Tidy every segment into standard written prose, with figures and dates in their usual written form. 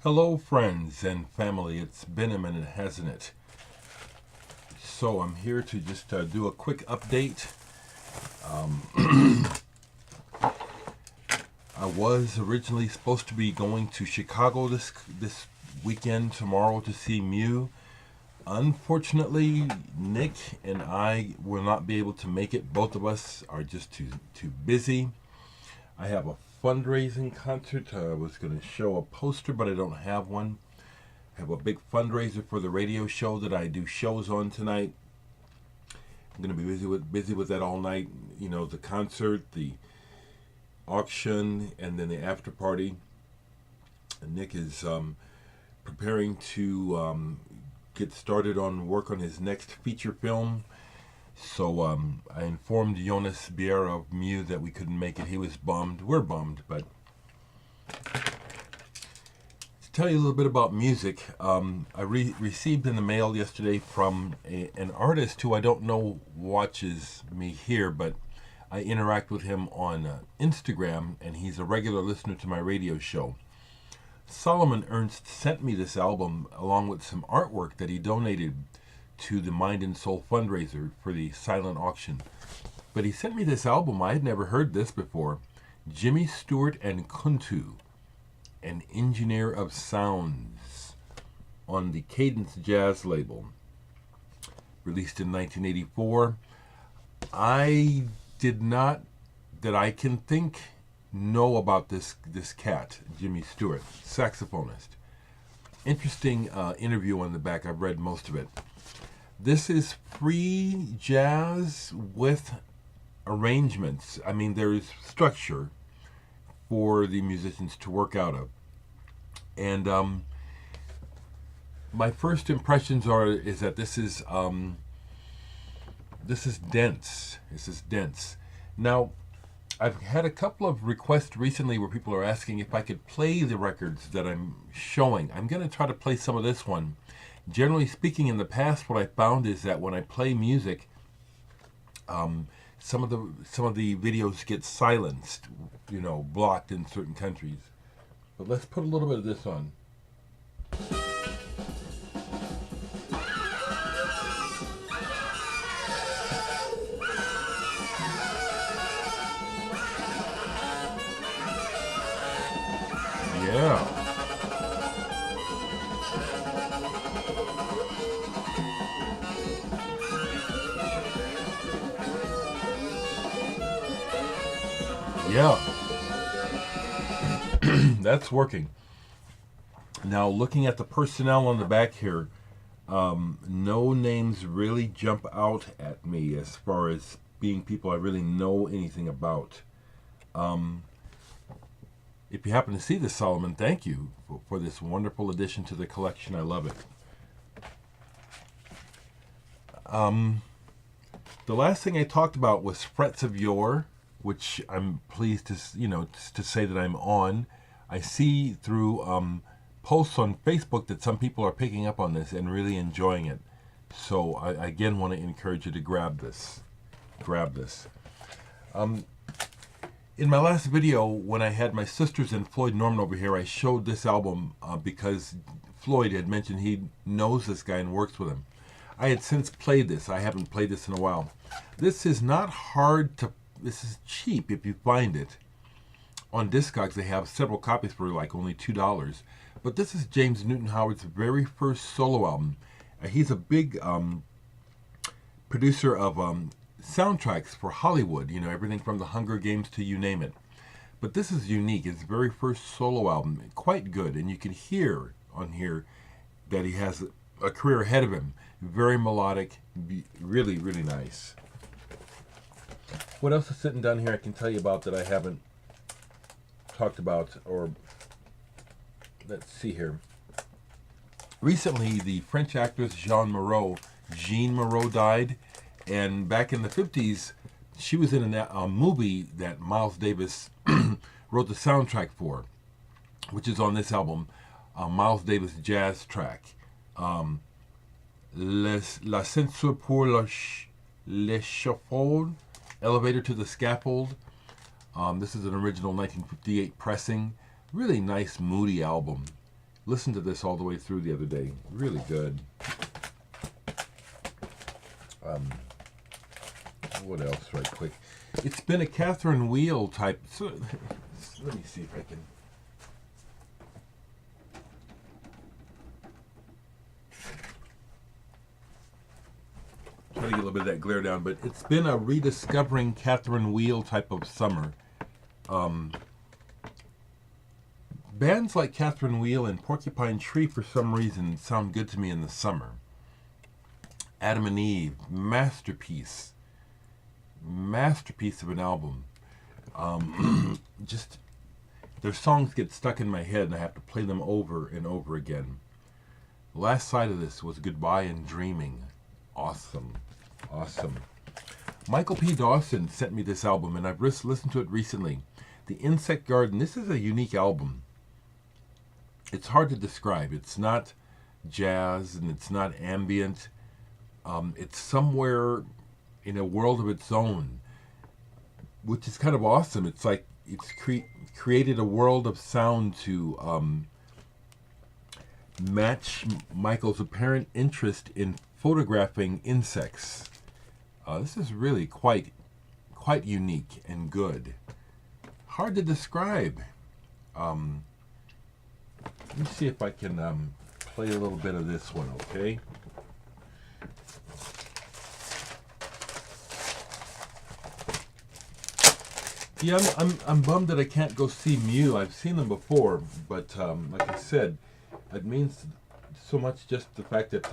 Hello, friends and family. It's been a minute, hasn't it? So I'm here to just do a quick update. I was originally supposed to be going to Chicago this weekend tomorrow to see Mew. Unfortunately, Nick and I will not be able to make it. Both of us are just too busy. I have a fundraising concert. I was going to show a poster, but I don't have one. I have a big fundraiser for the radio show that I do shows on tonight. I'm going to be busy with that all night. You know, the concert, the auction, and then the after party. And Nick is preparing to get started on work on his next feature film. So I informed Jonas Bier of Mew that we couldn't make it. He was bummed. We're bummed, but to tell you a little bit about music, I received in the mail yesterday from an artist who I don't know watches me here, but I interact with him on Instagram, and he's a regular listener to my radio show. Solomon Ernst sent me this album along with some artwork that he donated to the Mind and Soul fundraiser for the silent auction. But he sent me this album. I had never heard this before. Jimmy Stewart and Kuntu, an engineer of sounds, on the Cadence Jazz label, released in 1984. I did not, that I can think, know about this cat, Jimmy Stewart, saxophonist. Interesting interview on the back. I've read most of it. This is free jazz with arrangements. I mean, there's structure for the musicians to work out of. And my first impressions is that this is dense. This is dense. Now, I've had a couple of requests recently where people are asking if I could play the records that I'm showing. I'm going to try to play some of this one. Generally speaking, in the past, what I found is that when I play music, some of the videos get silenced, blocked in certain countries. But let's put a little bit of this on. Yeah. Yeah. That's working. Now, looking at the personnel on the back here, no names really jump out at me as far as being people I really know anything about. If you happen to see this, Solomon, thank you for this wonderful addition to the collection. I love it. The last thing I talked about was Frets of Yore, which I'm pleased to say that I'm on. I see through posts on Facebook that some people are picking up on this and really enjoying it. So I again want to encourage you to grab this. In my last video, when I had my sisters and Floyd Norman over here, I showed this album because Floyd had mentioned he knows this guy and works with him. I had since played this. I haven't played this in a while. This is not hard to, this is cheap if you find it. On Discogs, they have several copies for like only $2. But this is James Newton Howard's very first solo album. He's a big producer of soundtracks for Hollywood, everything from the Hunger Games to you name it. But this is unique. It's his very first solo album, quite good. And you can hear on here that he has a career ahead of him. Very melodic, really, really nice. What else is sitting down here I can tell you about that I haven't talked about, or let's see here. Recently, the French actress Jeanne Moreau died, and back in the 50s, she was in a movie that Miles Davis wrote the soundtrack for, which is on this album, Miles Davis jazz track. L'ascenseur pour l'échafaud, Elevator to the Scaffold. This is an original 1958 pressing. Really nice, moody album. listened to this all the way through the other day. Really good. What else right quick? It's been a Catherine Wheel type. So, let me see if I can. Try to get a little bit of that glare down, but it's been a rediscovering Catherine Wheel type of summer. Bands like Catherine Wheel and Porcupine Tree, for some reason, sound good to me in the summer. Adam and Eve, masterpiece of an album. Just their songs get stuck in my head, and I have to play them over and over again. The last side of this was Goodbye and Dreaming. Awesome. Michael P. Dawson sent me this album, and I've listened to it recently. The Insect Garden. This is a unique album. It's hard to describe. It's not jazz, and it's not ambient. It's somewhere in a world of its own, which is kind of awesome. It's like it's created a world of sound to match Michael's apparent interest in photographing insects. This is really quite unique and good. Hard to describe. Let me see if I can play a little bit of this one, okay? Yeah, I'm bummed that I can't go see Mew. I've seen them before, but like I said, it means so much just the fact that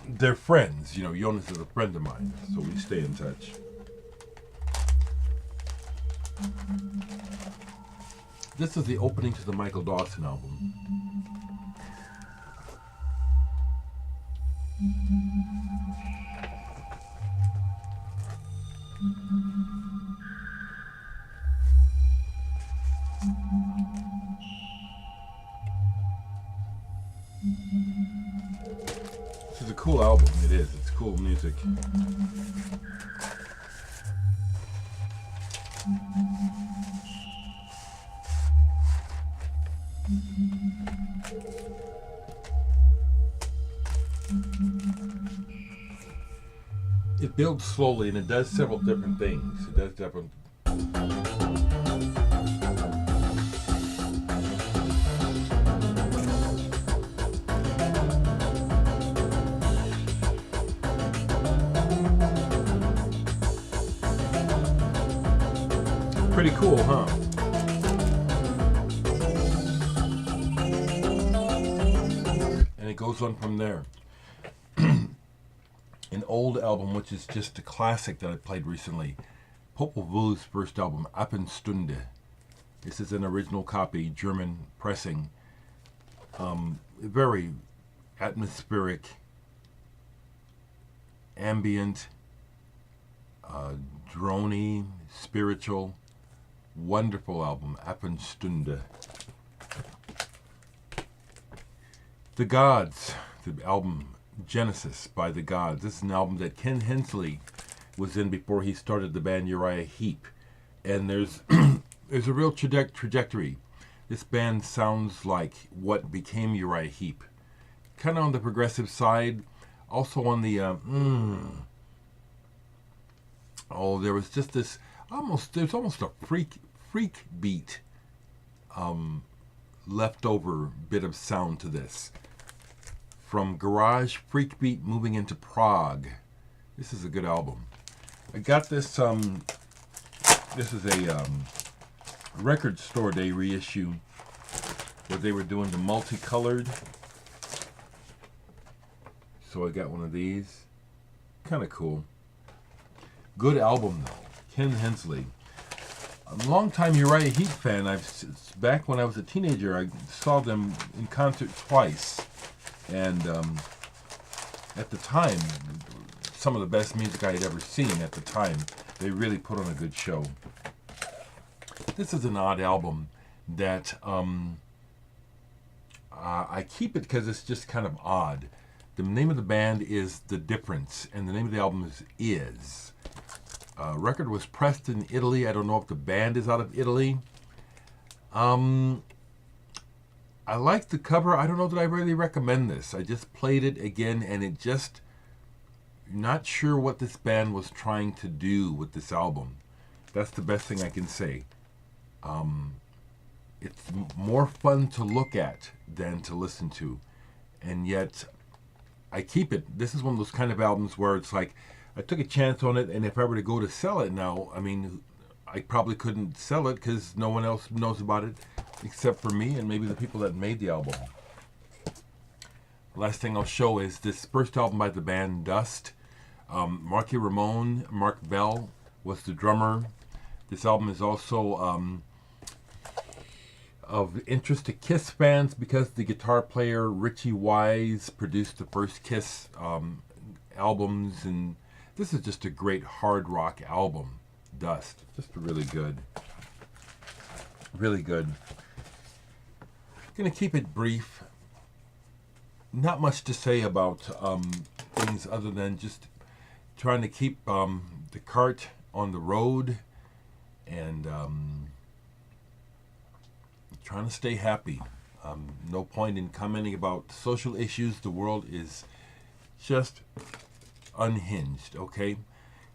they're friends. You know, Jonas is a friend of mine, so we stay in touch. This is the opening to the Michael Dawson album. This is a cool album. It is. It's cool music. It builds slowly, and it does several different things. It does different. Pretty cool, huh? And it goes on from there. An old album, which is just a classic that I played recently. Popol Vuh's first album, Abendstunde. This is an original copy, German pressing. Very atmospheric, ambient, droney, spiritual. Wonderful album, Abendstunde. The Gods, the album Genesis by The Gods. This is an album that Ken Hensley was in before he started the band Uriah Heep. And there's a real trajectory. This band sounds like what became Uriah Heep. Kind of on the progressive side. Also on the, there was just this, there's almost a freak beat leftover bit of sound to this. From garage freak beat moving into prog. This is a good album. I got this, this is a record store day reissue where they were doing the multicolored. So I got one of these. Kind of cool. Good album though. Ken Hensley. A long-time Uriah Heep fan. Back when I was a teenager, I saw them in concert twice. And at the time, some of the best music I had ever seen at the time. They really put on a good show. This is an odd album that I keep it because it's just kind of odd. The name of the band is The Difference, and the name of the album is. Record was pressed in Italy. I don't know if the band is out of Italy. I like the cover. I don't know that I really recommend this. I just played it again, and it just not sure what this band was trying to do with this album. That's the best thing I can say. It's more fun to look at than to listen to, and yet I keep it. This is one of those kind of albums where it's like I took a chance on it, and if I were to go to sell it now, I mean, I probably couldn't sell it because no one else knows about it except for me and maybe the people that made the album. The last thing I'll show is this first album by the band Dust. Marky Ramone, Mark Bell was the drummer. This album is also of interest to Kiss fans because the guitar player Richie Wise produced the first Kiss albums, and this is just a great hard rock album. Dust, just really good, really good. Gonna keep it brief. Not much to say about things other than just trying to keep the cart on the road and trying to stay happy. No point in commenting about social issues. The world is just unhinged, okay?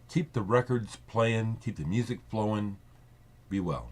Keep the records playing, keep the music flowing. Be well.